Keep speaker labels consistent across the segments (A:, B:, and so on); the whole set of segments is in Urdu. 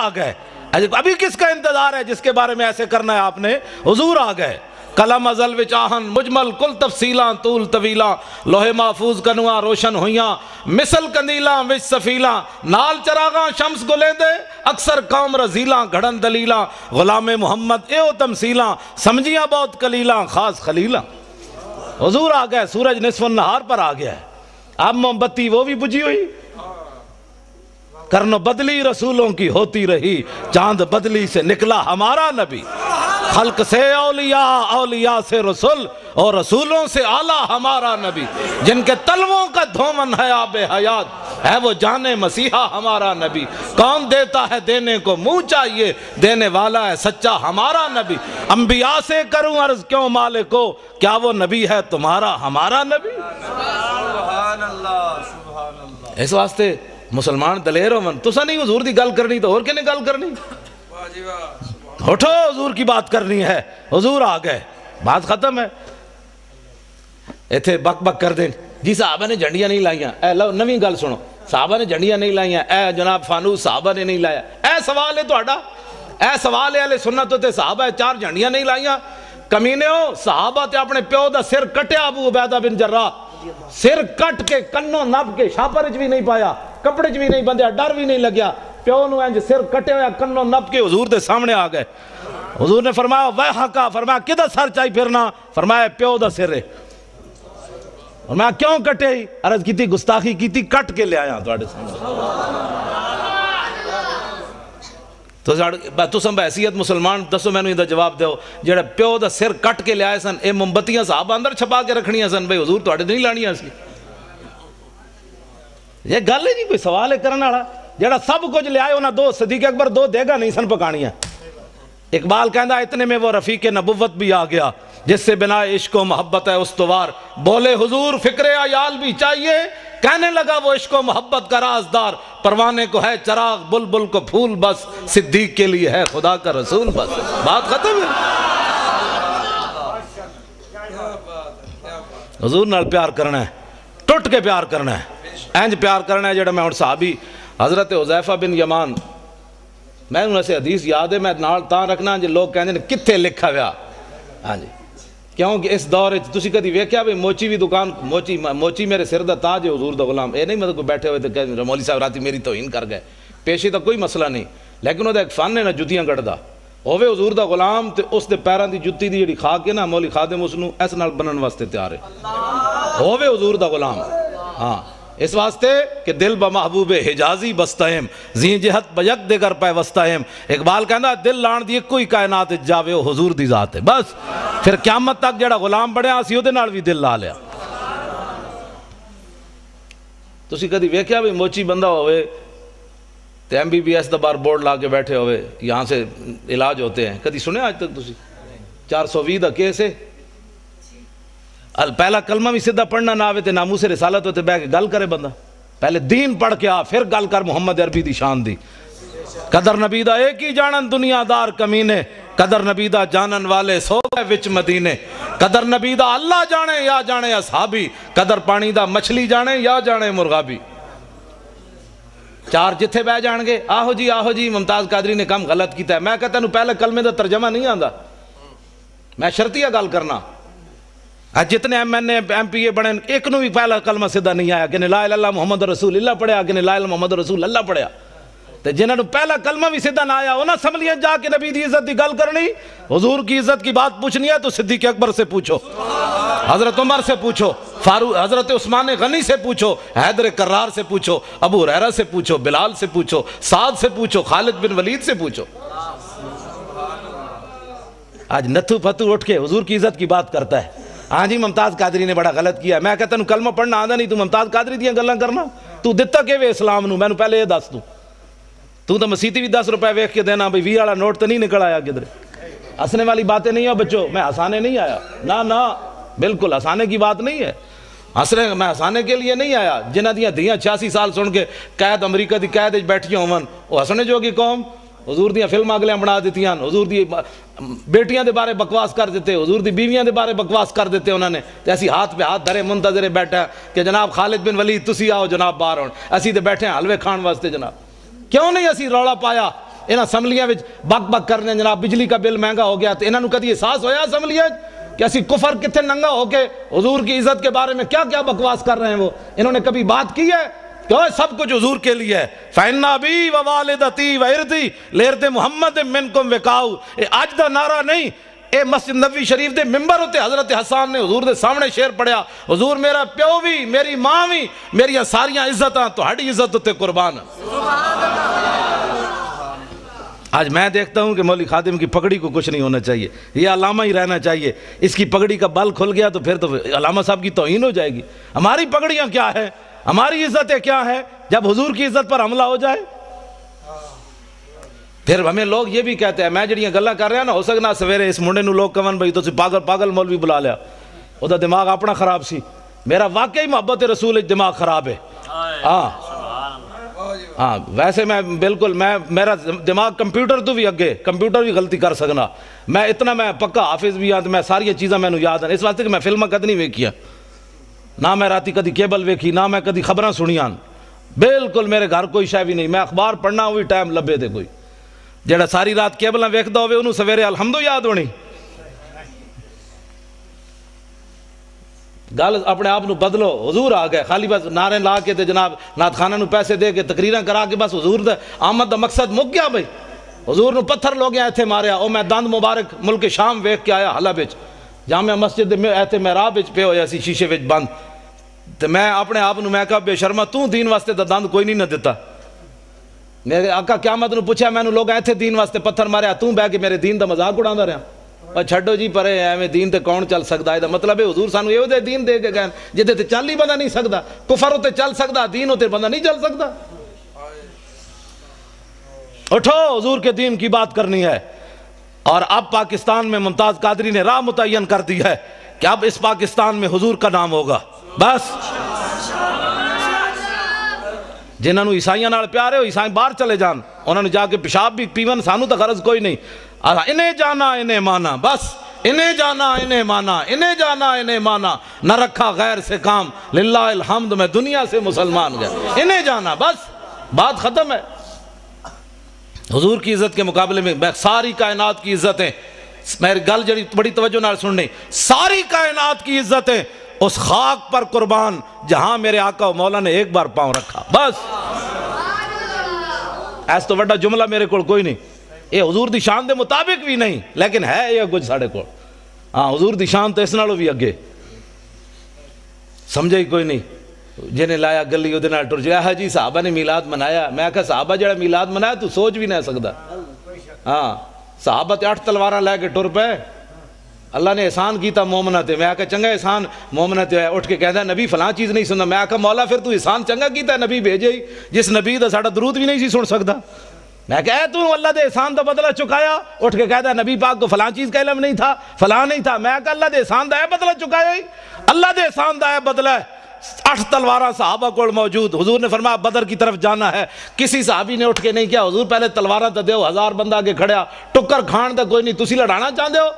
A: آ گئے. ابھی کس کا انتظار ہے جس کے بارے میں ایسے کرنا ہے آپ نے؟ حضور آ گئے. کلم ازل وچ آہن مجمل کل تفصیلاں طول طویلاں لوہے محفوظ کنواں روشن ہویاں مثل کندیلاں وچ سفیلاں نال چراغاں شمس گلیندے اکثر قوم رزیلاں گھڑن دلیلاں غلام محمد ایو تمثیلاں سمجھیاں بہت کلیلاں خاص خلیلاں. حضور آ گئے. سورج نصف النہار پر آ گیا ہے. اب موم بتی وہ بھی بجھی ہوئی. کرن بدلی رسولوں کی ہوتی رہی چاند بدلی سے نکلا ہمارا نبی. خلق سے اولیاء اولیاء سے رسول اور رسولوں سے اعلیٰ ہمارا نبی. جن کے تلووں کا دھومن ہے آب حیات ہے وہ جانے مسیحا ہمارا نبی. کون دیتا ہے دینے کو منہ چاہیے دینے والا ہے سچا ہمارا نبی. انبیاء سے کروں عرض کیوں مالکو کیا وہ نبی ہے تمہارا ہمارا نبی.
B: سبحان اللہ سبحان اللہ.
A: اس واسطے مسلمان دلیر ہو من تسا نہیں حضور دی گل کرنی تو اور کنے گل کرنی.
B: واہ جی واہ.
A: اٹھو حضور کی بات کرنی ہے. حضور آ گئے. بات ختم ہے. ایتھے بک بک کر دیں جی صحابہ نے جھنڈیاں نہیں لائیاں. اے لو نویں گل سنو. صحابہ نے جھنڈیاں نہیں لائیاں. اے جناب فانوس صحابہ نے نہیں لایا. اے سوال ہے تہاڈا. اے سوال ہے اہل سنت تے صحابہ 4 جھنڈیاں نہیں لائیاں. کمینے ہو صحابہ تے اپنے پیو دا سر کٹیا ابو عبیدہ بن جراح. سر کٹ کے کنوں نب کے شاپر بھی نہیں پایا کپڑے بھی نہیں بندھیا ڈر بھی نہیں لگیا. پیو نو انج سر کٹے ہویا کنوں نب کے حضور دے سامنے آ گئے. حضور نے فرمایا ویحا کا. فرمایا کدھر سر چاہی پھرنا. فرمایا پیو دا سر ہے. فرمایا کیوں کٹے ہی. عرض کی تھی گستاخی کی تھی کٹ کے لے آیا تواڈے سامنے. تو سم حیثیت مسلمان دسو مینوں دا جواب دیو جڑا پیو دا سر کٹ کے لے آئے سن اے موم بتیاں صحابہ اندر چھپا کے رکھنیاں سن بھئی حضور تواڈے نہیں لانیاں سی. یہ گل ہے نہیں کوئی سوال ہے کرنے والا. جڑا سب کچھ لے آئے انہاں 2 صدیق اکبر 2 دیگا نہیں سن پکانیاں. اقبال کہندا اتنے میں وہ رفیق نبوت بھی آ گیا جس سے بنا عشق و محبت ہے استوار. بولے حضور فکر عیال بھی چاہیے کہنے لگا وہ عشق و محبت کا رازدار. پروانے کو ہے چراغ بلبل کو پھول بس صدیق کے لیے ہے خدا کا رسول بس. بات ختم ہے. حضور نال پیار کرنا ہے ٹوٹ کے پیار کرنا ہے. اینج پیار کرنا ہے جڑا میں ہن صحابی حضرت حذیفہ بن یمان میں انہوں سے حدیث یاد ہے میں نال تاں رکھنا جو لوگ کہندے نے کتھے لکھا ہوا. ہاں جی کیونکہ اس دور وچ تسی کدی ویکھیا بھی موچی بھی دکان موچی میرے سر دا تاج ہے حضور دا غلام. اے نہیں مطلب کوئی بیٹھے ہوئے تے کہ مولوی صاحب راتی میری توہین کر گئے. پیشی دا کوئی مسئلہ نہیں لیکن وہ دا ایک فن ہے نا جتیاں گڑدا ہوے حضور دا غلام تے اس دے پیراں دی جُتی دی جڑی خاک ہے نا مولوی خادم اس نو اس نال بنن واسطے تیار ہے. ہوے حضور دا غلام. ہاں اس واسطے کہ دل بمحبوب حجازی بستہم زین جہت بیک دگر پہ وستہم. اقبال کہندا دل لان دی کوئی کائنات جاوے او حضور دی ذات ہے. بس پھر قیامت تک جڑا غلام بنیا اسی اودے نال بھی دل لا لیا. تسی کدی ویکھیا بھی موچی بندہ ہوئے تے MBBS دا بار بورڈ لا کے بیٹھے ہوئے یہاں سے علاج ہوتے ہیں. کدی سنے آج تک تسی 420 دا کیس ہے. پہلا کلمہ بھی سیدھا پڑھنا نہ آوے تے ناموس رسالت ہوتے بے کے گل کرے بندہ. پہلے دین پڑھ کے آ پھر گل کر محمد عربی دی شان دی. قدر نبی دا ایک ہی جانن دنیا دار کمینے قدر نبی دا جانن والے سو گئے وچ مدینے. قدر نبی دا اللہ جانے یا جانے اصحابی قدر پانی دا مچھلی جانے یا جانے مرغابی. 4 جتھے بہ جان گے آہو جی ممتاز قادری نے کم غلط کیتا ہے. میں کہتا ہوں پہلے کلمے دا ترجمہ نہیں آندا. میں شرطیہ گل کرنا جتنے MNA MPA بنے ایک نو بھی پہلا کلمہ سیدھا نہیں آیا کہ لا الہ الا اللہ محمد رسول اللہ پڑھیا کہ لا الہ الا محمد رسول اللہ پڑھیا. تے جنہاں نو پہلا کلمہ بھی سیدھا نہ آیا انہاں سمجھیے جا کے نبی دی عزت دی گل کرنی حضور کی عزت کی بات پوچھنی ہے تو صدیق اکبر سے پوچھو حضرت عمر سے پوچھو حضرت عثمان غنی سے پوچھو حیدر کرار سے پوچھو ابو ہریرہ سے پوچھو بلال سے پوچھو سعد سے پوچھو خالد بن ولید سے پوچھو. آج نتھو پھتو اٹھ کے حضور کی عزت کی بات کرتا ہے. ہاں جی ممتاز قادری نے بڑا غلط کیا. میں کہتا ہوں کلمہ پڑھنا آندا نہیں تو ممتاز قادری دیاں گلاں کرنا. تو دتا کہ وے اسلام نو میں پہلے یہ دس دوں. تو مسیتی بھی 10 روپے ویکھ کے دینا بھئی 20 والا نوٹ تو نہیں نکل آیا کدھر. ہنسنے والی باتیں نہیں ہو بچوں. میں ہنسانے نہیں آیا نہ بالکل ہنسانے کی بات نہیں ہے. میں ہنسانے کے لیے نہیں آیا. جنہ دیاں دھیاں 86 سال سن کے قید امریکہ دی قید وچ بیٹھیاں ہون وہ ہسنے جوگی قوم. حضور دیاں فلم اگلیاں بنا دیتیاں حضور دی بیٹیاں دے بارے بکواس کر دیتے حضور دی بیویاں دے بارے بکواس کر دیتے انہوں نے. ایسی ہاتھ پہ ہاتھ دھرے منتظر بیٹھا کہ جناب خالد بن ولید تسی آؤ جناب باہر ہون اسی تے بیٹھے ہیں حلوے کھان واسطے. جناب کیوں نہیں اسی رولا پایا انہاں اسمبلیاں وچ بک بک کرنے جناب بجلی کا بل مہنگا ہو گیا، تو انہاں نوں کدی احساس ہویا اسمبلیاں کہ اسی کفر کتنے ننگا ہو کے حضور کی عزت کے بارے میں کیا کیا بکواس کر رہے ہیں؟ وہ انہوں نے کبھی بات کی ہے کہ سب کچھ حضور کے لیے ہے؟ فَإِنَّ أَبِي وَوَالِدَتِي وَإِرْضِي لِإِرْضِ مُحَمَّدٍ مِّنْكُمْ وِقَاؤُ، اے آج دا نعرہ نہیں، اے مسجد نبوی شریف دے ممبر ہوتے حضرت حسان نے حضور دے سامنے شعر پڑھیا، حضور میرا پیو بھی، میری ماں بھی، میری ساریاں عزتاں تہاڈی عزت ہوتے قربان۔ آج میں دیکھتا ہوں کہ مولوی خادم کی پگڑی کو کچھ نہیں ہونا چاہیے، یہ علامہ ہی رہنا چاہیے۔ اس کی پگڑی کا بل کھل گیا تو پھر تو علامہ صاحب کی توہین ہو جائے گی۔ ہماری پگڑیاں کیا ہے، ہماری عزتیں کیا ہے جب حضور کی عزت پر حملہ ہو جائے؟ پھر ہمیں لوگ یہ بھی کہتے ہیں، میں جڑیاں گلاں کر رہا نا، ہو سکنا سویرے اس منڈے نو لوگ کون بھائی تو پاگل مولوی بلا لیا، وہ دماغ اپنا خراب سی۔ میرا واقعی محبت رسول دماغ خراب ہے، ہاں ویسے میں بالکل میرا دماغ کمپیوٹر تو بھی اگے، کمپیوٹر بھی غلطی کر سکنا، میں پکا حافظ بھی ہاں، میں ساری چیزاں میں یاد ہیں، اس واسطے کہ میں فلمیں کد نہیں ویکھیاں، نہ میں راتی کدی کیبل ویکھی، نہ میں کدی خبراں سنیاں، بالکل میرے گھر کوئی شے بھی نہیں، میں اخبار پڑھنا ہوئی ٹائم لبے دے کوئی جڑا ساری رات کیبلاں ویکھدا ہوے انہوں سویرے الحمدو یاد ہونی۔ گل اپنے آپ نو بدلو، حضور آ گئے، خالی بس نعرے لا کے تے جناب نعت خانہ نو پیسے دے کے تقریراں کرا کے بس حضور دا آمد دا مقصد مک گیا بھائی۔ حضور نو پتھر لوگ ایتھے ماریا، او میں دند مبارک ملک شام ویکھ کے آیا حلب وچ، جامع مسجد میں ایتھے محراب وچ پے ہویا سی شیشے وچ بند، تے میں اپنے آپ نو میں کہا بے شرما تو دین واسطے دا دند کوئی نہیں نہ دیتا۔ میرے آقا قیامت نو پوچھا میں نو لوگ ایتھے دین واسطے پتھر ماریا، تو بہ کے میرے دین دا مذاق اڑاندا رہیا، اور چھڈو جی پرے ایویں دین تے کون چل سکدا ہے؟ دا مطلب ہے حضور سانو ایو دے دین دے کے گئے جدے تے چل ہی بندہ نہیں سکدا، کفر تے چل سکدا، دین تے بندہ نہیں چل سکدا۔ اٹھو حضور کے دین کی بات کرنی ہے۔ اور اب پاکستان میں ممتاز قادری نے راہ متعین کر دی ہے کہ اب اس پاکستان میں حضور کا نام ہوگا، بس جنہاں نو عیسائیاں نال پیار ہے عیسائی باہر چلے جان، انہاں نے جا کے پیشاب بھی پیون، سانو تو غرض کوئی نہیں، انہیں جانا انہیں مانا، بس انہیں جانا انہیں مانا، انہیں جانا انہیں مانا، نہ رکھا غیر سے کام، للہ الحمد میں دنیا سے مسلمان گیا، انہیں جانا، بس بات ختم ہے۔ حضور کی عزت کے مقابلے میں ساری کائنات کی عزتیں، میری گل جڑی بڑی توجہ نال سننی، ساری کائنات کی عزتیں اس خاک پر قربان جہاں میرے آقا و مولا نے ایک بار پاؤں رکھا، بس ایس تو بڑا جملہ میرے کو کوئی نہیں، یہ حضور دی شان دے مطابق بھی نہیں لیکن ہے یہ کچھ ساڑھے کو، ہاں حضور دی شان تو اس نالوں بھی اگے، سمجھے ہی کوئی نہیں۔ جنہیں لایا گلی وہ دنال ٹر جائے، جی صحابہ نے میلاد منایا، میں کہا صحابہ جڑا میلاد منایا تو سوچ بھی نہیں سکتا، ہاں صحابہ تے 8 تلواراں لے کے ٹر پے، اللہ نے احسان کیتا مومنہ تے، میں کہا چنگا احسان مومنہ تے، اٹھ کے کہتا ہے نبی فلاں چیز نہیں سننا، میں کہا مولا پھر تو احسان چنگا کیتا ہے نبی بھیجے ہی، جس نبی دا ساڑا درود بھی نہیں سی سن سکتا، میں کہا تو اللہ دے احسان دا بدلہ چکایا، اٹھ کے کہتا ہے نبی پاک کو فلاں چیز کا علم نہیں تھا، فلاں نہیں تھا، میں کہا اللہ دے احسان دا ہے بدلہ چکایا ہی، اللہ دے احسان دا ہے بدلہ ہے۔ 8 تلواراں صحابہ کو موجود، حضور نے فرمایا بدر کی طرف جانا ہے، کسی صحابی نے اٹھ کے نہیں کیا حضور پہلے تلواراں تے دیو، 1000 بندہ آگے کھڑیا، ٹکر کھان دا کوئی نہیں، تسی لڑانا چاہتے ہو؟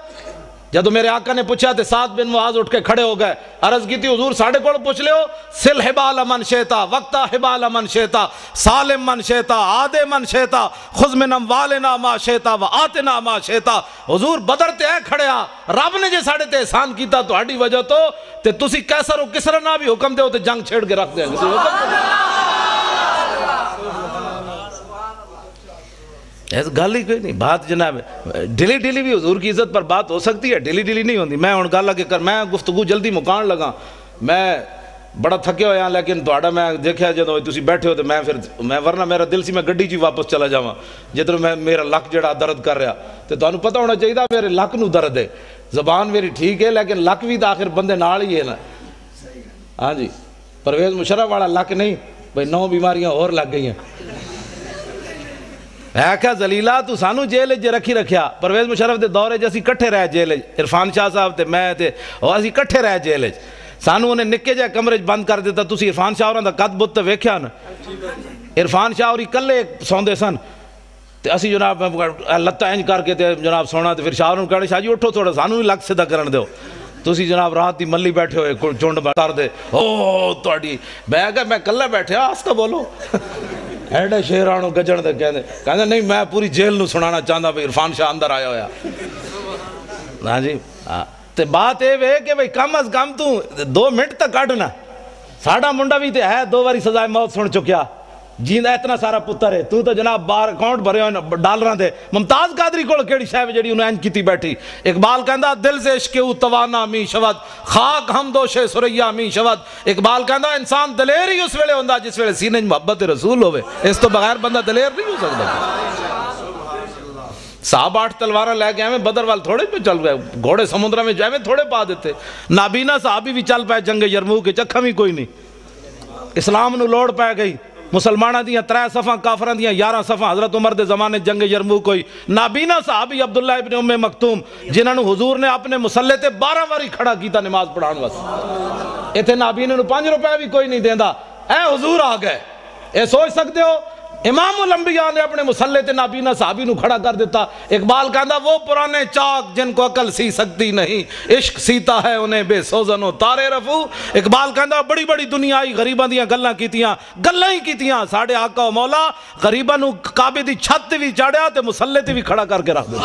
A: جب میرے آقا نے پوچھا تے سعد بن معاذ اٹھ کے کھڑے ہو گئے، عرض کی تھی حضور ساڑھے کو پوچھ لے ہو، سل حبال من شیطا وقتا حبال من شیطا سالم من شیطا عادے من شیطا خذ من اموالنا ما شیطا و آتنا ما شیطا، حضور بدر تے ہے کھڑیا، رب نے جے ساڑھے تے احسان کیتا تو ہاڑی وجہ تو تے تسی کیسر و کسرا نہ بھی حکم دے ہو تے جنگ چھیڑ کے رکھ دیں گے، ایسا گل ہی کوئی نہیں، بات جناب ڈیلی ڈیلی بھی حضور کی عزت پر بات ہو سکتی ہے، ڈیلی ڈیلی نہیں ہوندی۔ میں گل لگے کر میں گفتگو جلدی مکان لگا، میں بڑا تھکے ہویا لیکن تھوڑا میں دیکھا جدوں تسی بیٹھے ہو تو میں ورنہ میرا دل سی میں گڈی جی واپس چلا جاواں، جدھر میرا لک جڑا درد کر رہا تے تانوں پتہ ہونا چاہیے میرے لک نو درد ہے، زبان میری ٹھیک ہے لیکن لک بھی تو آخر بندے نال ہی ہے نا، ہاں جی پرویز مشرف والا لک نہیں بھئی 9 بیماریاں اور لگ گئی ہیں۔ میں کہا زلیلہ تو سانو جیل جے رکھی رکھیا، پرویز مشرف دے دورے جے اسی کٹھے رہ جیل، عرفان شاہ صاحب تے میں تے اور اسی کٹھے رہ جیل، سانو انہیں نکے جائے کمرے بند کر دیتا، تسی عرفان شاہ اور دا قد بت تے ویکھیا نا، عرفان شاہ اور کلے سوندے سن تے اسی جناب لتہ انج کر کے تے جناب سونا تے پھر شاہ اور کہنے شاہ جی اٹھو تھوڑا سانو بھی لگ سیدھا کرن دیو، تسی جناب رات دی ملی بیٹھے ہوئے چونڈ کر دے او توڑی، میں کہا میں کلہ بیٹھے آستہ بولو ایڈے شیرانو گجن دے کہندے نہیں میں پوری جیل نو سنانا چاہتا بھئی عرفان شاہ اندر آیا ہویا. ہاں جی تے بات اے وے کہ بھئی کم از کم تو 2 منٹ تک کڈنا. ساڈا منڈا بھی تے ہے 2 باری سزائے موت سن چکیا جیندا اتنا سارا پتر ہے. تو جناب بار اکاؤنٹ بھرے ہوئے ڈالراں دے. ممتاز قادری کول کیڑی شے جڑی انہوں انج کیتی بیٹھی. اقبال کہندا دل سے عشق او توانا می شود خاک ہم دوش سریا می شود. اقبال کہندا انسان دلیر ہی اس ویلے ہوندا جس ویلے سینے محبت رسول ہوے. اس تو بغیر بندہ دلیر نہیں ہو سکتا. صاحب 8 تلواراں لے کے ایویں بدر وال تھوڑے پہ چل گئے. گھوڑے سمندر میں ایویں تھوڑے پا دیتے. نابینا صحابی بھی چل پائے جنگ یرموک کے چکھا بھی کوئی نہیں. اسلام نو لوڑ پہ گئی. مسلمانہ دیاں 3 صفحاں کافران دیاں 11 صفحاں. حضرت عمر دے زمانے جنگ یرموک ہوئی. نابینا صحابی عبداللہ ابن ام مکتوم جنہاں نو حضور نے اپنے مسلح تے 12 واری کھڑا کیتا نماز پڑھان واسطے. ایتھے نابینا نو 5 روپے بھی کوئی نہیں دیندا. اے حضور آ گئے. اے سوچ سکتے ہو امام الانبیاء نے اپنے مسلح تے نابینا صحابی نو کھڑا کر دیتا. اقبال کہندا وہ پرانے چاک جن کو عقل سی سکتی نہیں عشق سیتا ہے انہیں بے سوزن و تارے رفو. اقبال کہندا بڑی بڑی دنیا آئی غریباں دیاں گلاں کیتیاں گلاں ہی کیتیاں. ساڈے آقا و مولا غریباں نو کعبے دی چھت تے وی چاڑیا تے مسلح تے وی کھڑا کر کے رکھ دتا.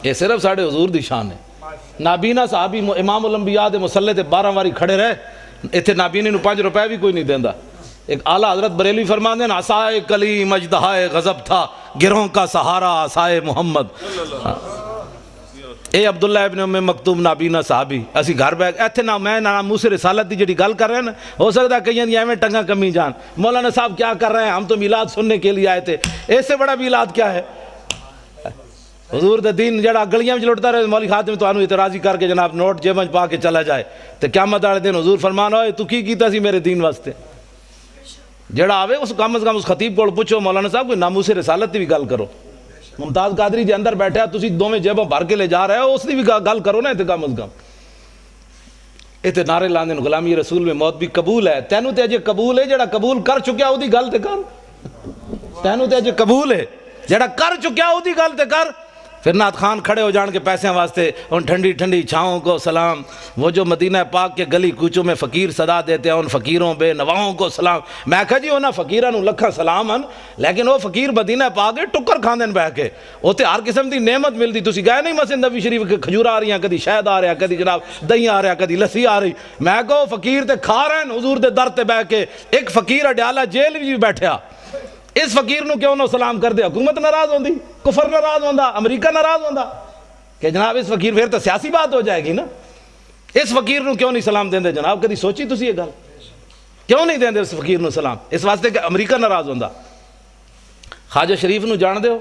A: یہ صرف ساڈے حضور دی شان ہے. نابینا صحابی امام الانبیاء دے مسلح تے 12 واری کھڑے رہے. ایتھے نابینے نو 5 روپے بھی کوئی نہیں دیندا. ایک اعلیٰ حضرت بریلوی فرماندے ہیں عصائے کلیم اژدہائے غضب تھا گروہوں کا سہارا عصائے محمد. اے عبداللہ ابن ام مکتوم نابینا صحابی اسی گھر بیٹھ ایتھے نہ میں نہ موسیٰ رسالت دی جڑی گل کر رہے ہیں نا ہو سکتا ہے کہیں دی ایویں ٹنگا کمی جان. مولانا صاحب کیا کر رہے ہیں ہم تو میلاد سننے کے لیے آئے تھے. اس سے بڑا میلاد کیا ہے. حضور دے دین جڑا گلیاں وچ لٹدا رہے مولوی خادم تانوں اعتراضی کر کے جناب نوٹ جیب وچ پا کے چلا جائے تے قیامت والے دن حضور فرمان ہوئے تو کی کیتا سی میرے دین واسطے. جڑا آوے اس کم از کم اس خطیب کو پوچھو مولانا صاحب کوئی ناموس رسالت دی بھی گل کرو. ممتاز قادری جی اندر بیٹھا تسی دوویں جیباں بھر کے لے جا رہے ہو اس دی بھی گل کرو نا. تے کم از کم ایتھے نعرے لاندے غلامی رسول میں موت بھی قبول ہے. تینوں تے اجے قبول ہے جڑا قبول کر چکیا او دی گل تے کر. تینوں تے اجے قبول ہے جڑا کر چکیا او دی گل تے کر. پھر نعت خان کھڑے ہو جان کے پیسے واسطے ان ٹھنڈی ٹھنڈی چھاؤں کو سلام. وہ جو مدینہ پاک کے گلی کوچوں میں فقیر صدا دیتے ہیں ان فقیروں بے نواؤں کو سلام. میں کہا جی انہاں فقیراں نو لکھاں سلام ہیں لیکن وہ فقیر مدینہ پاک کے ٹکر کھاندے بہ کے اوتے ہر قسم دی نعمت ملدی. تسی گئے نہیں مسجد نبوی شریف کے کھجور آ رہی ہیں کدی شہد آ رہا کدی جناب دہی آ رہا کدی لسی آ رہی. میں کہو فقیر تے کھا رہے ہیں حضور دے در تے بہ کے. ایک فقیر اڈیالہ جیل بھی بیٹھیا اس فقیر نو کیوں نہ سلام کر دے. حکومت ناراض ہوندی کفر ناراض ہوندا امریکہ ناراض ہوندا کہ جناب اس فقیر پھر تو سیاسی بات ہو جائے گی نا. اس فقیر نو کیوں نہیں سلام دیندے جناب. کدی سوچی تسی یہ گل کیوں نہیں دیندے اس فقیر نو سلام. اس واسطے کہ امریکہ ناراض ہوندا. خواجہ شریف نو جان دے ہو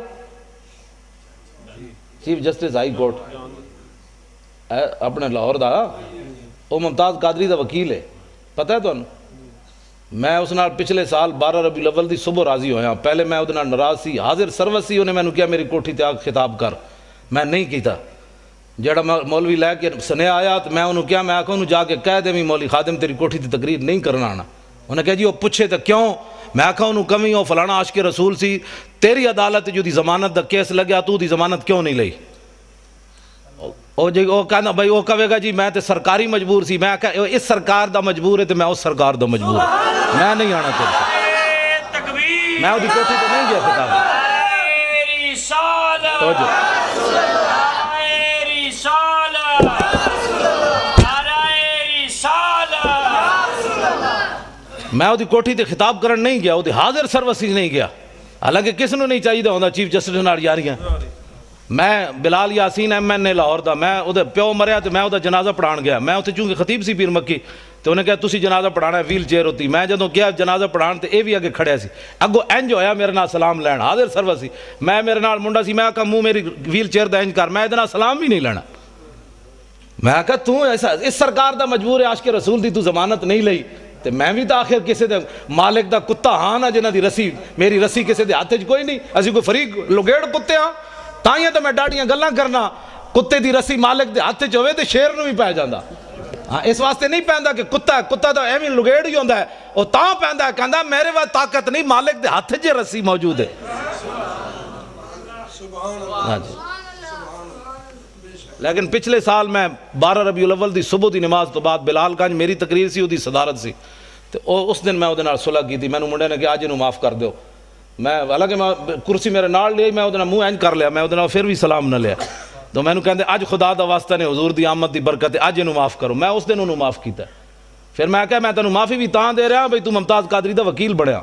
A: چیف جسٹس ہائی کورٹ اپنے لاہور دا وہ ممتاز قادری دا وکیل ہے. پتہ ہے تانوں میں اس نال پچھلے سال 12 ربیع الاول دی صبح راضی ہویا. پہلے میں اودے نال ناراض سی. حاضر سروس سی انہیں مینوں کیا میری کوٹھی تے آ خطاب کر. میں نہیں کیتا. جڑا مولوی لے کے سنیا آیا تو میں انہوں کیا میں آکھوں انہوں جا کے کہہ دے بھی مولوی خادم تیری کوٹھی تے تقریر نہیں کرنا آنا. انہیں کہا جی وہ پوچھے تو کیوں. میں آکھا انہوں کمی ہو فلانا عاشق رسول سی تیری عدالت جو دی ضمانت دا کیس لگیا تو دی ضمانت کیوں نہیں لئی. وہ کہنا بھائی وہ کہے گا جی میں تے سرکاری مجبور سی. میں کہا اس سرکار دا مجبور ہے تو میں اس سرکار دا مجبور ہے. میں نہیں آنا چاہتا. میں وہ دی کوٹھی تے نہیں گیا خطاب. میں وہ دی کوٹھی تے خطاب کرن نہیں گیا. وہ دی حاضر سروسی نہیں گیا. حالانکہ کس نو نہیں چاہیے ہوندا چیف جسٹس نال یاریاں. میں بلال یاسین ایم این اے لاہور دا میں وہ پیو مریا تو میں وہ جنازہ پڑھان گیا. میں اتنے چونکہ خطیب سی پیر مکی تو انہیں کہا تسی جنازہ پڑھانا ہے ویل چیئر ہوتی. میں جدوں گیا جنازہ پڑھان تو اے بھی اگے کھڑیا سی. اگو انج ہویا میرے نال سلام لین حاضر سروس سی. میں میرے نال منڈا سی. میں کہا منہ میری ویل چیئر دا انج کر. میں ادنا سلام بھی نہیں لینا. میں کہا تو ایسا اس سرکار دا مجبور ہے عاشق رسول دی تو ضمانت نہیں لئی. تو میں بھی تو آخر کسی دے مالک دا کتا ہاں نا جنہ دی رسی میری رسی کسی دے ہاتھ کوئی نہیں. اسی کوئی فریق لگیڑ کتے ہاں تائیں تو میں ڈاڑیاں گلاں کرنا. کتے دی رسی مالک دے ہاتھ ہوئے تو شیر نو بھی پہ جاندہ. ہاں اس واسطے نہیں پہندا کہ کتا ہے. کتا تو ایویں لگیڑ ہی ہوندا ہے. وہ تاں پہندا ہے کہندا میرے واسطے طاقت نہیں مالک دے ہاتھ جے رسی موجود ہے. ہاں جی. لیکن پچھلے سال میں 12 ربیع الاول دی صبح دی نماز تو بعد بلال گنج میری تقریر سی وہ دی صدارت سی تو اس دن میں وہ صلح کی تھی. مینوں منڈے نے کہ اج انہوں معاف کر دیو. میں حالانکہ میں کرسی میرے نال لی, میں وہ منہ اینج کر لیا, میں وہ پھر بھی سلام نہ لیا. تو مینوں کہندے اج خدا دا واسطہ نے حضور دی آمد دی برکت اج انہوں معاف کرو. میں اس دن انہوں معاف کیتا. پھر میں کہا میں تینوں معافی بھی تاں دے رہا بھئی تو ممتاز قادری دا وکیل بنیا,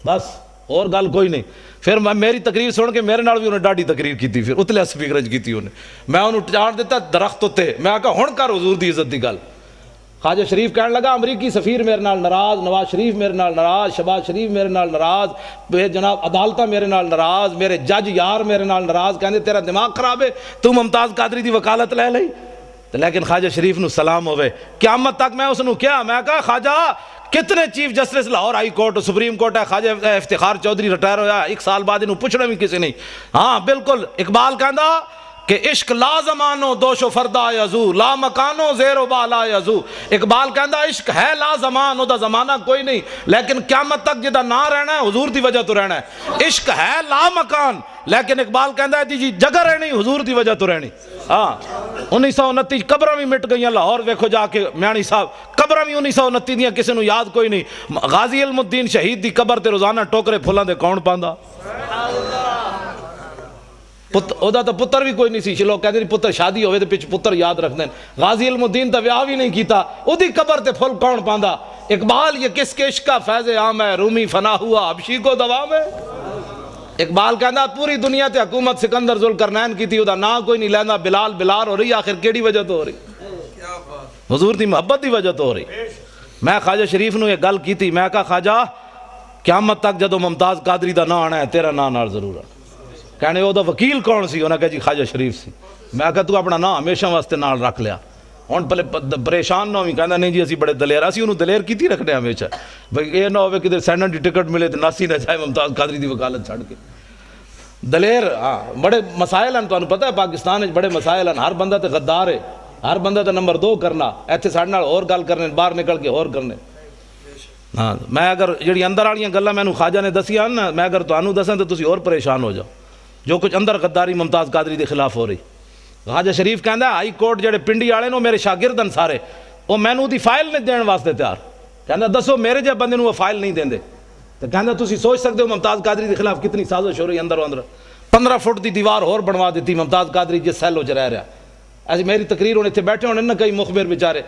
A: بس اور گل کوئی نہیں. پھر میری تقریر سن کے میرے نال بھی انہیں ڈاڈی تقریر کی تھی, پھر اتلے سپیکر کی تھی انہیں. میں انہوں چاڑ دیتا درخت ہوتے, میں کہا ہن کر حضور دی عزت دی گل. خواجہ شریف کہنے لگا امریکی سفیر میرے نال ناراض, نواز شریف میرے نال ناراض, شہباز شریف میرے نال ناراض, بے جناب عدالتہ میرے نال ناراض, میرے جج یار میرے نال ناراض. کہندے تیرا دماغ خراب ہے, تو ممتاز قادری دی وکالت لے لئی. لیکن خواجہ شریف نو سلام ہوئے. قیامت تک میں اس نو کیا, میں کہا خواجہ کتنے chief justice Lahore high court supreme court ہے, خواجہ افتخار چودھری ریٹائر ہویا 1 سال بعد انہوں پوچھنا بھی کسی نہیں. ہاں بالکل اقبال کہندا کہ عشق لا زمانو دوش و فردا یزو, لا مکانو زیر و بالا یزو. اقبال کہندا عشق ہے لا زمان, دا زمانہ کوئی نہیں, لیکن قیامت تک جدہ نہ رہنا ہے حضور دی وجہ تو رہنا ہے. عشق ہے لا مکان, لیکن اقبال کہندا ہے جی جگہ رہنی حضور دی وجہ تو رہنی. ہاں 1929 قبرہ بھی مٹ گئیاں لاہور, ویکھو جا کے میانی صاحب قبرہ بھی 1929 دیاں کسی نو یاد کوئی نہیں. غازی علم الدین شہید دی قبر تے روزانہ ٹوکرے پھلاں دے کون پاندا. اودا تو پتر بھی کوئی نہیں سی, لوگ کہتے ہیں پتر شادی ہوئے تو پچھ پتر یاد رکھ دیں. غازی علم الدین تو ویاہ بھی نہیں کیتا, او دی قبر تے پھل کون پاندا. اقبال یہ کس کے عشق کا فیض عام ہے, رومی فنا ہوا حبشی کو دوام ہے. اقبال کہندا پوری دنیا تے حکومت سکندر ذوالقرنین کی تھی, او دا نا کوئی نہیں لیندا. بلال بلال ہو رہی, آخر کیڑی وجہ تو ہو رہی, حضور دی محبت دی وجہ تو ہو رہی. میں خواجہ شریف نو یہ گل کی تھی, میں کہا خواجہ قیامت تک جدو ممتاز قادری دا نا آنا ہے تیرا نا نال ضرور ہے. کہنے وہ دا وکیل کون سی, انہوں نے کہا جی خواجہ شریف سی. میں کہا تو اپنا نا ہمیشہ واسطے نال رکھ لیا, ہن پہلے پریشان نہ ہوئی. کہنا نہیں جی اسی بڑے دلیر, اسی انہوں دلیر کیتی رکھنے ہمیشہ, بھئی یہ نہ ہوئے کہ سینڈن دی ٹکٹ ملے تو ناسی نہ جائے ممتاز قادری دی وکالت چھڑ کے. دلیر ہاں بڑے مسائل ہیں, تو انہوں پتہ ہے پاکستان ہے بڑے مسائل ہیں. ہر بندہ تے غدار ہے, ہر بندہ تے نمبر 2 کرنا, ایتھے ساڑھے نال اور گل کرنے, باہر نکل کے اور کرنے. ہاں میں اگر جڑی اندر والیاں گلاں مینوں خواجہ نے دسیاں نا, میں اگر تانوں دساں تو تسی اور پریشان ہو جاؤ. جو کچھ اندر غداری ممتاز قادری دے خلاف ہو رہی. خواجہ شریف کہندا ہائی کورٹ جڑے پنڈی والے نو میرے شاگردن سارے, وہ مینوں دی فائل نہیں دین واسطے تیار. کہندا دسو میرے جے بندے نو وہ فائل نہیں دیندے. تو کہندا تسی سوچ سکتے ہو ممتاز قادری دے خلاف کتنی سازش ہو رہی اندر و اندر. 15 فٹ دی دیوار اور بنوا دیتی ممتاز قادری جس سیل وچ رہ رہا. ایسی میری تقریر ہونے تھے بیٹھے ہونے نا کئی مخبر بیچارے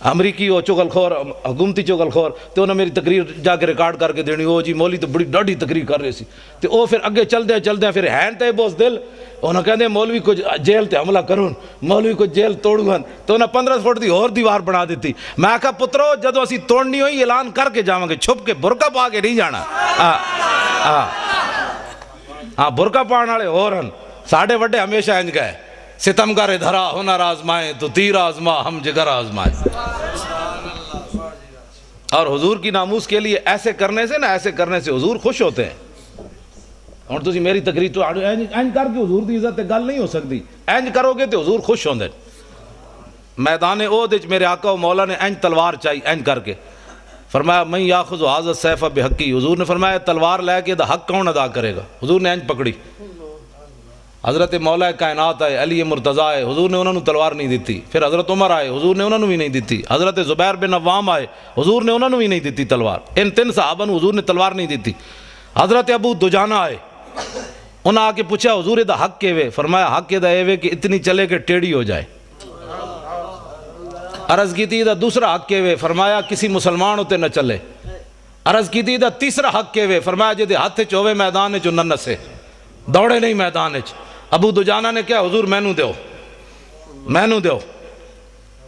A: امریکی ہو چغل خور, حکومتی چغل خور, تو انہوں نے میری تقریر جا کے ریکارڈ کر کے دینی, او جی مولی تو بڑی ڈاڑی تقریر کر رہے سی. تو وہ پھر اگے چل دیں پھر ہین تے بوس دل, انہوں کہتے ہیں مولوی کو جیل تے حملہ کرون, مولوی کو جیل توڑون. تو انہوں 15 فٹ دی اور دیوار بنا دیتی. میں کہا پترو جدو اسی توڑنی ہوئی اعلان کر کے جاواں گے, چھپ کے برقع پا کے نہیں جانا. ہاں برقع پانے والے اور ہیں, ساڑھے وڈے ہمیشہ انج گئے, ستمگر دھرا ہنر آزمائے تو تیر آزما ہم جگر آزمائے. اور حضور کی ناموس کے لیے ایسے کرنے سے حضور خوش ہوتے ہیں. اور تسی میری تقریر تو اینج کر کے حضور دی عزت گل نہیں ہو سکتی, اینج کرو گے تو حضور خوش ہوندے. میدان احد وچ میرے آقا و مولا نے اینج تلوار چاہی, اینج کر کے فرمایا من یاخذ ھذا السیف بحقی. حضور نے فرمایا تلوار لے کے دا حق کون ادا کرے گا. حضور نے اینج پکڑی. حضرت مولا کائنات آئے, علی مرتضیٰ آئے, حضور نے انہوں نے تلوار نہیں دیتی. پھر حضرت عمر آئے, حضور نے انہوں نے بھی نہیں دیتی. حضرت زبیر بن عوام آئے, حضور نے انہوں نے بھی نہیں دیتی تلوار. ان 3 صحابہ نے حضور نے تلوار نہیں دیتی. حضرت ابو دجانہ آئے, انہوں آ کے پوچھا حضور دا حق کے وے. فرمایا حق دا اے وے کہ اتنی چلے کہ ٹیڑھی ہو جائے. عرض کی تھی دا دوسرا حق کے وے. فرمایا کسی مسلمان ہوتے نہ چلے. عرض کی تھی دا تیسرا حق کے وے. فرمایا جدے ہاتھ چوے میدان چو نہ نسے, دوڑے نہیں میدان چ. ابو دجانہ نے کیا حضور مینوں دیو.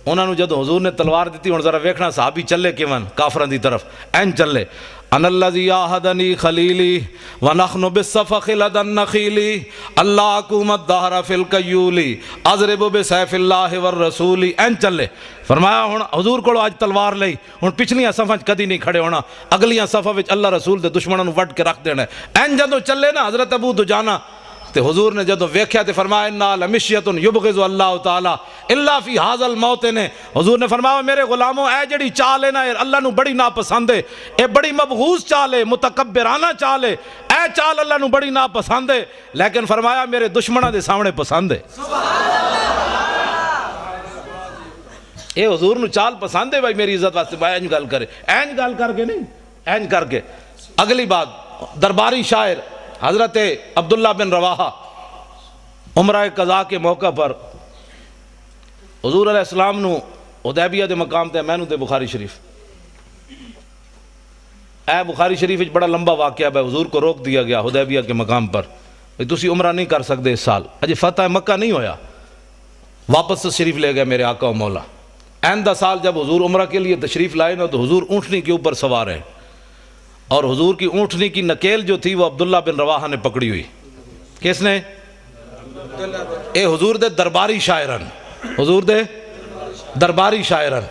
A: انہوں نے جدو حضور نے تلوار دیتی, ہن ذرا ویکھنا صحابی چلے کیون کافران دی طرف, این چلے. ان الذی آہدنی خلیلی ونحن بالصفخ لدى النخیل اللہ حکومت دہر فی القیولی اضرب بسیف اللہ والرسول. این چلے. فرمایا ہن حضور کو آج تلوار لئی, ہن پچھلیاں صفحہ کدی نہیں کھڑے ہونا, اگلیاں صفحہ وچ اللہ رسول دے دشمنوں نوں وڈ کے رکھ دینا. این جدو چلے نا حضرت ابو دجانہ, تے حضور نے جدو ویکھیا تے فرمایا انا لمشیۃ یبغض اللہ تعالی الا فی ھذا الموطن. حضور نے فرمایا میرے غلاموں اے جڑی چال ہے نا اللہ نو بڑی ناپسند ہے, اے بڑی مبغوض چال ہے, متکبرانہ چال ہے, اے چال اللہ نو بڑی ناپسند ہے, لیکن فرمایا میرے دشمنوں دے سامنے پسند ہے. اے حضور نو چال پسند ہے بھائی میری عزت واسطے بھائی اینج گل کرے، اینج گل کر کے نہیں، اینج کر کے۔ اگلی بات، درباری شاعر حضرت عبداللہ بن رواحہ عمرہ قضاء کے موقع پر حضور علیہ السلام نو حدیبیہ دے مقام تے میں نو دے بخاری شریف، اے بخاری شریف بڑا لمبا واقعہ ہے، حضور کو روک دیا گیا حدیبیہ کے مقام پر، تسی عمرہ نہیں کر سکتے اس سال، اجے فتح مکہ نہیں ہویا، واپس شریف لے گئے میرے آقا و مولا۔ آئندہ سال جب حضور عمرہ کے لیے تشریف لائے نا تو حضور اونٹنی کے اوپر سوار ہیں، اور حضور کی اونٹنی کی نکیل جو تھی وہ عبداللہ بن رواحہ نے پکڑی ہوئی۔ کس نے؟ اے حضور دے درباری شاعرن، حضور دے درباری شاعرن،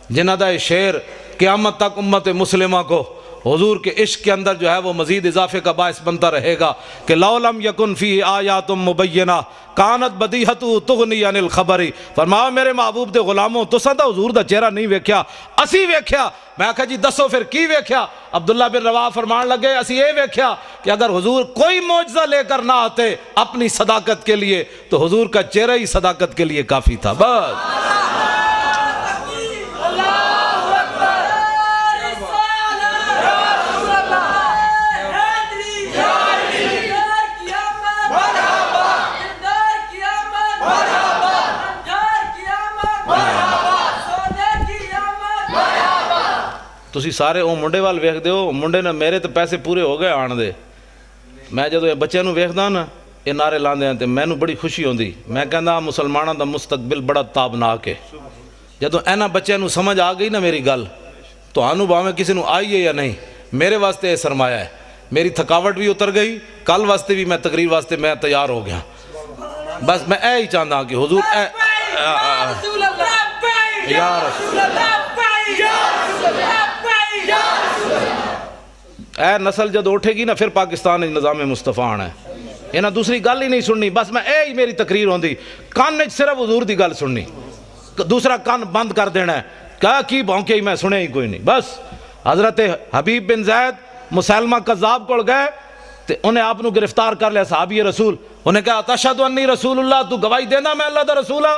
A: جنہ دا شعر قیامت تک امت مسلمہ کو حضور کے عشق کے اندر جو ہے وہ مزید اضافے کا باعث بنتا رہے گا کہ لو لم یکن فیہ آیات مبینہ کانت بدیہت تغنی عن الخبری۔ فرمایا میرے محبوب دے غلاموں تو سدا حضور دا چہرہ نہیں ویکھیا، اسی ویکھیا۔ میں کہا جی دسو پھر کی ویکھیا؟ عبداللہ بن رواحہ فرمان لگے اسی یہ ویکھیا کہ اگر حضور کوئی معجزہ لے کر نہ آتے اپنی صداقت کے لیے تو حضور کا چہرہ ہی صداقت کے لیے کافی تھا۔ بس تسی سارے او منڈے وال ویکھ دے ہو، منڈے نے میرے تو پیسے پورے ہو گئے آن دے، میں جدو یہ بچے نو ویکھدا نا یہ نعرے لاندے ہیں تے میں نو بڑی خوشی ہوندی، میں کہندا مسلماناں دا مستقبل بڑا تابناک ہے۔ جدو اینا بچے نو سمجھ آ گئی نا میری گل تو آنو باویں کسی نو آئی ہے یا نہیں، میرے واسطے یہ سرمایہ ہے، میری تھکاوٹ بھی اتر گئی، کل واسطے بھی میں تقریر واسطے میں تیار ہو گیا۔ بس میں اے ہی چاہتا کہ حضور اے یا رسول اے نسل جد اٹھے گی نا پھر پاکستان نظام مصطفیٰ آنا ہے، یہ نہ دوسری گل ہی نہیں سننی، بس میں اے ہی میری تقریر ہوندی، کان نے صرف حضور دی گل سننی، دوسرا کان بند کر دینا ہے، کہا کی بھونکے ہی میں سنے ہی کوئی نہیں۔ بس حضرت حبیب بن زید مسلمہ قذاب کو گئے تے انہیں آپ نو گرفتار کر لیا صحابی رسول، انہیں کہا تشہد انی رسول اللہ، تو گواہی دینا میں اللہ دا رسول ہاں؟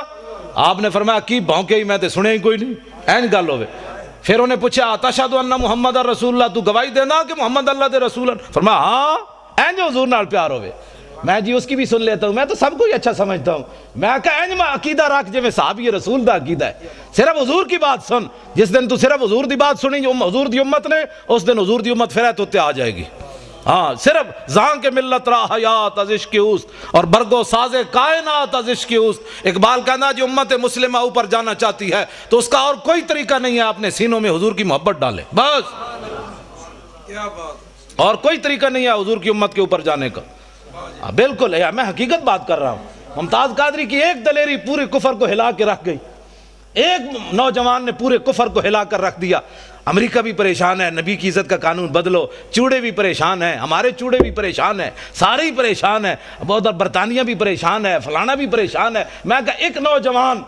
A: آپ نے فرمایا کی بھونکے ہی میں تے سنے ہی کوئی نہیں، این گل ہوئے۔ پھر انہیں پوچھا تشہد ان محمد رسول اللہ، تو گواہی دینا کہ محمد اللہ دے رسول ہیں؟ فرمایا ہاں، این جو حضور نال پیار ہوئے۔ میں جی اس کی بھی سن لیتا ہوں، میں تو سب کو ہی اچھا سمجھتا ہوں، میں کہا این میں عقیدہ رکھ جو میں صحابی رسول دا عقیدہ ہے، صرف حضور کی بات سن، جس دن تو صرف حضور دی بات سنی جو حضور دی امت نے، اس دن حضور دی امت پھر تو آ جائے گی۔ ہاں صرف زان کے ملت را حیات از عشق اوست اور برگو ساز کائنات از عشق اوست۔ اقبال کہنا جو امت مسلمہ اوپر جانا چاہتی ہے تو اس کا اور کوئی طریقہ نہیں ہے اپنے سینوں میں حضور کی محبت ڈالے، بس
B: کیا بات،
A: اور کوئی طریقہ نہیں ہے حضور کی امت کے اوپر جانے کا۔ بالکل ہے، میں حقیقت بات کر رہا ہوں۔ ممتاز قادری کی ایک دلیری پورے کفر کو ہلا کے رکھ گئی، ایک نوجوان نے پورے کفر کو ہلا کر رکھ دیا۔ امریکہ بھی پریشان ہے، نبی کی عزت کا قانون بدلو، چوڑے بھی پریشان ہیں، ہمارے چوڑے بھی پریشان ہیں، سارے ہی پریشان ہیں، برطانیہ بھی پریشان ہے، فلانا بھی پریشان ہے۔ میں کہا ایک نوجوان